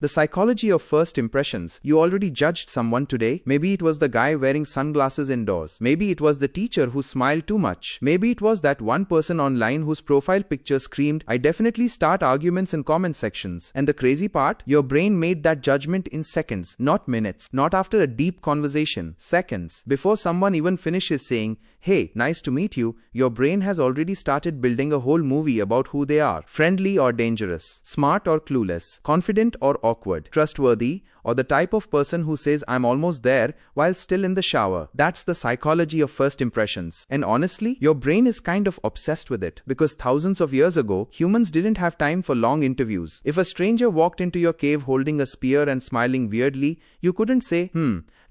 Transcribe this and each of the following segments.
The psychology of first impressions. You already judged someone today. Maybe it was the guy wearing sunglasses indoors. Maybe it was the teacher who smiled too much. Maybe it was that one person online whose profile picture screamed, "I definitely," start arguments in comment sections. And the crazy part? Your brain made that judgment in seconds, not minutes, not after a deep conversation. Seconds. Before someone even finishes saying, "Hey, nice to meet you," your brain has already started building a whole movie about who they are. Friendly or dangerous, smart or clueless, confident or awkward, trustworthy, or the type of person who says, "I'm almost there," while still in the shower. That's the psychology of first impressions. And honestly, your brain is kind of obsessed with it, because thousands of years ago, humans didn't have time for long interviews. If a stranger walked into your cave holding a spear and smiling weirdly, you couldn't say,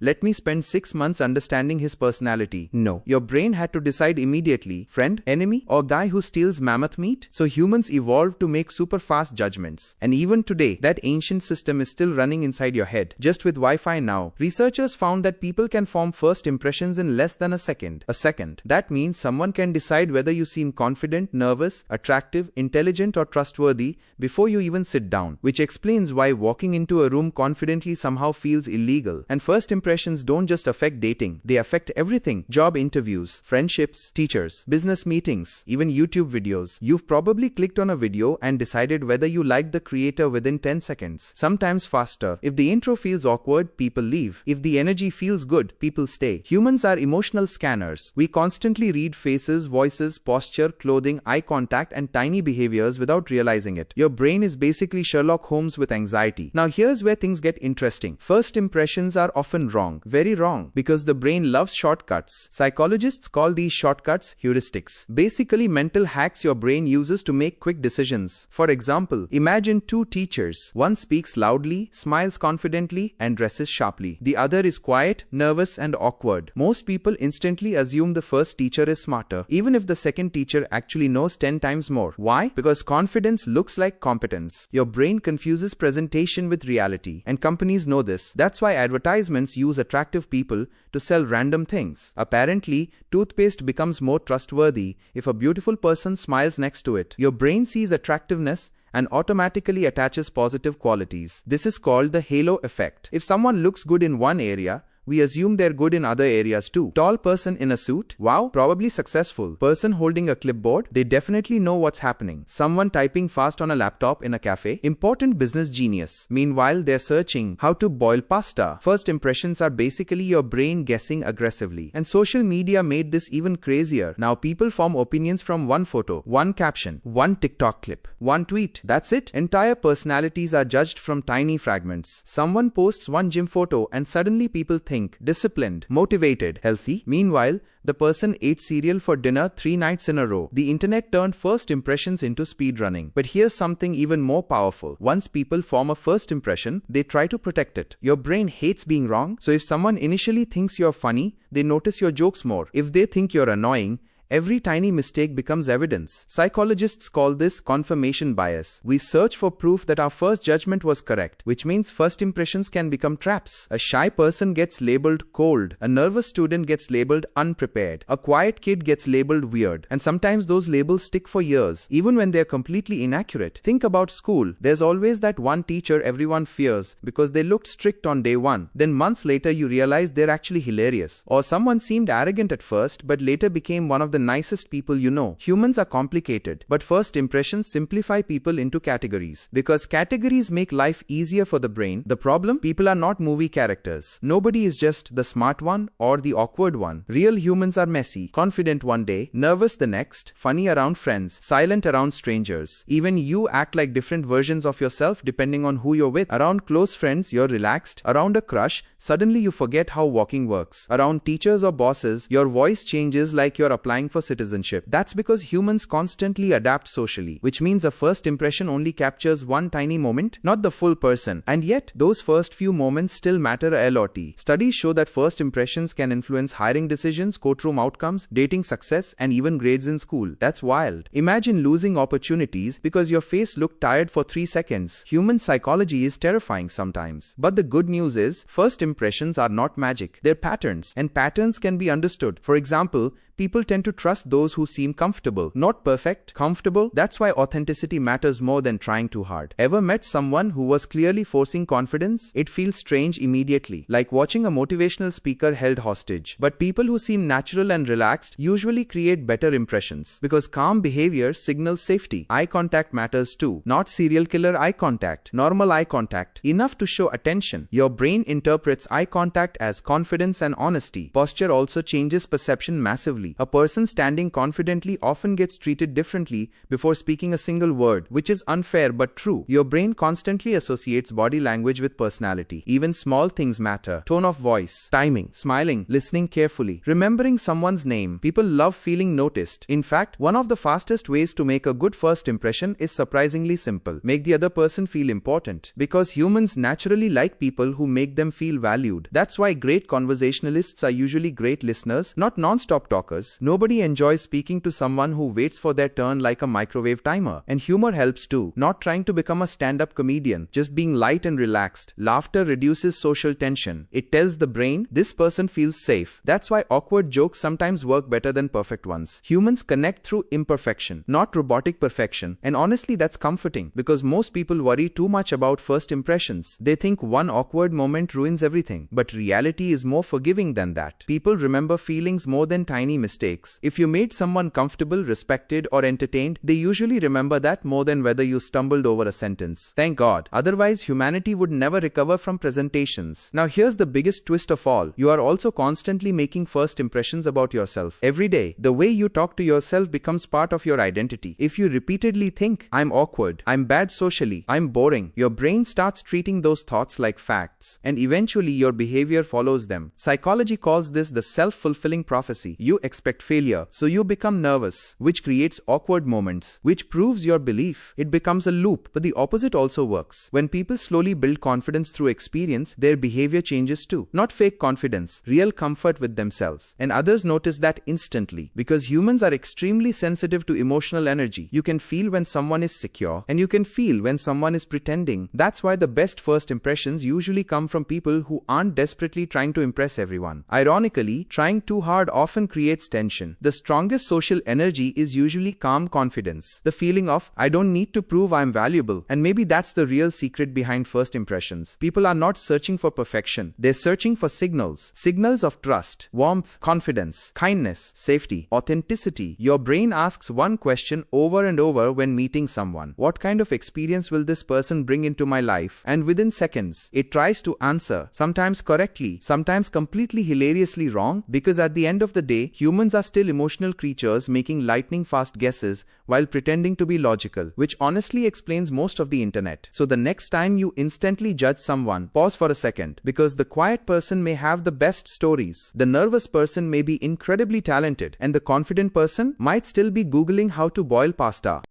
"Let me spend 6 months understanding his personality." No. Your brain had to decide immediately, friend, enemy, or guy who steals mammoth meat? So humans evolved to make super fast judgments. And even today, that ancient system is still running inside your head. Just with Wi-Fi now, researchers found that people can form first impressions in less than a second. A second. That means someone can decide whether you seem confident, nervous, attractive, intelligent, or trustworthy before you even sit down. Which explains why walking into a room confidently somehow feels illegal. And first impressions don't just affect dating, they affect everything. Job interviews, friendships, teachers, business meetings, even YouTube videos. You've probably clicked on a video and decided whether you liked the creator within 10 seconds. Sometimes faster. If the intro feels awkward, people leave. If the energy feels good, people stay. Humans are emotional scanners. We constantly read faces, voices, posture, clothing, eye contact, and tiny behaviors without realizing it. Your brain is basically Sherlock Holmes with anxiety. Now here's where things get interesting. First impressions are often wrong, very wrong, because the brain loves shortcuts. Psychologists call these shortcuts heuristics. Basically mental hacks your brain uses to make quick decisions. For example, imagine two teachers. One speaks loudly, smiles confidently, and dresses sharply. The other is quiet, nervous, and awkward. Most people instantly assume the first teacher is smarter, even if the second teacher actually knows 10 times more. Why? Because confidence looks like competence. Your brain confuses presentation with reality, and companies know this. That's why advertisements use attractive people to sell random things. Apparently, toothpaste becomes more trustworthy if a beautiful person smiles next to it. Your brain sees attractiveness and automatically attaches positive qualities. This is called the halo effect. If someone looks good in one area, we assume they're good in other areas too. Tall person in a suit? Wow, probably successful. Person holding a clipboard? They definitely know what's happening. Someone typing fast on a laptop in a cafe? Important business genius. Meanwhile, they're searching how to boil pasta. First impressions are basically your brain guessing aggressively. And social media made this even crazier. Now people form opinions from one photo, one caption, one TikTok clip, one tweet. That's it. Entire personalities are judged from tiny fragments. Someone posts one gym photo and suddenly people think disciplined, motivated, healthy. Meanwhile, the person ate cereal for dinner 3 nights in a row. The internet turned first impressions into speed running. But here's something even more powerful. Once people form a first impression, they try to protect it. Your brain hates being wrong, so if someone initially thinks you're funny, they notice your jokes more. If they think you're annoying, every tiny mistake becomes evidence. Psychologists call this confirmation bias. We search for proof that our first judgment was correct, which means first impressions can become traps. A shy person gets labeled cold. A nervous student gets labeled unprepared. A quiet kid gets labeled weird. And sometimes those labels stick for years, even when they're completely inaccurate. Think about school. There's always that one teacher everyone fears because they looked strict on day one. Then months later you realize they're actually hilarious. Or someone seemed arrogant at first, but later became one of the nicest people you know. Humans are complicated, but first impressions simplify people into categories. Because categories make life easier for the brain. The problem? People are not movie characters. Nobody is just the smart one or the awkward one. Real humans are messy. Confident one day, nervous the next, funny around friends, silent around strangers. Even you act like different versions of yourself depending on who you're with. Around close friends, you're relaxed. Around a crush, suddenly you forget how walking works. Around teachers or bosses, your voice changes like you're applying for citizenship. That's because humans constantly adapt socially, which means a first impression only captures one tiny moment, not the full person. And yet, those first few moments still matter a lot. Studies show that first impressions can influence hiring decisions, courtroom outcomes, dating success, and even grades in school. That's wild. Imagine losing opportunities because your face looked tired for 3 seconds. Human psychology is terrifying sometimes. But the good news is, first impressions are not magic. They're patterns, and patterns can be understood. For example, People tend to trust those who seem comfortable, not perfect, comfortable. That's why authenticity matters more than trying too hard. Ever met someone who was clearly forcing confidence? It feels strange immediately, like watching a motivational speaker held hostage. But people who seem natural and relaxed usually create better impressions, because calm behavior signals safety. Eye contact matters too, not serial killer eye contact, normal eye contact, enough to show attention. Your brain interprets eye contact as confidence and honesty. Posture also changes perception massively. A person standing confidently often gets treated differently before speaking a single word, which is unfair but true. Your brain constantly associates body language with personality. Even small things matter. Tone of voice, timing, smiling, listening carefully, remembering someone's name. People love feeling noticed. In fact, one of the fastest ways to make a good first impression is surprisingly simple. Make the other person feel important. Because humans naturally like people who make them feel valued. That's why great conversationalists are usually great listeners, not non-stop talkers. Nobody enjoys speaking to someone who waits for their turn like a microwave timer. And humor helps too. Not trying to become a stand-up comedian, just being light and relaxed. Laughter reduces social tension. It tells the brain, this person feels safe. That's why awkward jokes sometimes work better than perfect ones. Humans connect through imperfection, not robotic perfection. And honestly, that's comforting, because most people worry too much about first impressions. They think one awkward moment ruins everything. But reality is more forgiving than that. People remember feelings more than tiny mistakes. If you made someone comfortable, respected, or entertained, they usually remember that more than whether you stumbled over a sentence. Thank God. Otherwise, humanity would never recover from presentations. Now here's the biggest twist of all. You are also constantly making first impressions about yourself. Every day, the way you talk to yourself becomes part of your identity. If you repeatedly think, I'm awkward, I'm bad socially, I'm boring, your brain starts treating those thoughts like facts. And eventually your behavior follows them. Psychology calls this the self-fulfilling prophecy. You expect failure, so you become nervous, which creates awkward moments, which proves your belief. It becomes a loop. But the opposite also works. When people slowly build confidence through experience, their behavior changes too. Not fake confidence, real comfort with themselves. And others notice that instantly, because humans are extremely sensitive to emotional energy. You can feel when someone is secure, and you can feel when someone is pretending. That's why the best first impressions usually come from people who aren't desperately trying to impress everyone. Ironically, trying too hard often creates tension. The strongest social energy is usually calm confidence. The feeling of, I don't need to prove I'm valuable. And maybe that's the real secret behind first impressions. People are not searching for perfection. They're searching for signals. Signals of trust, warmth, confidence, kindness, safety, authenticity. Your brain asks one question over and over when meeting someone. What kind of experience will this person bring into my life? And within seconds, it tries to answer, sometimes correctly, sometimes completely hilariously wrong, because at the end of the day, humans are still emotional creatures making lightning fast guesses while pretending to be logical, which honestly explains most of the internet. So the next time you instantly judge someone, pause for a second, because the quiet person may have the best stories, the nervous person may be incredibly talented, and the confident person might still be Googling how to boil pasta.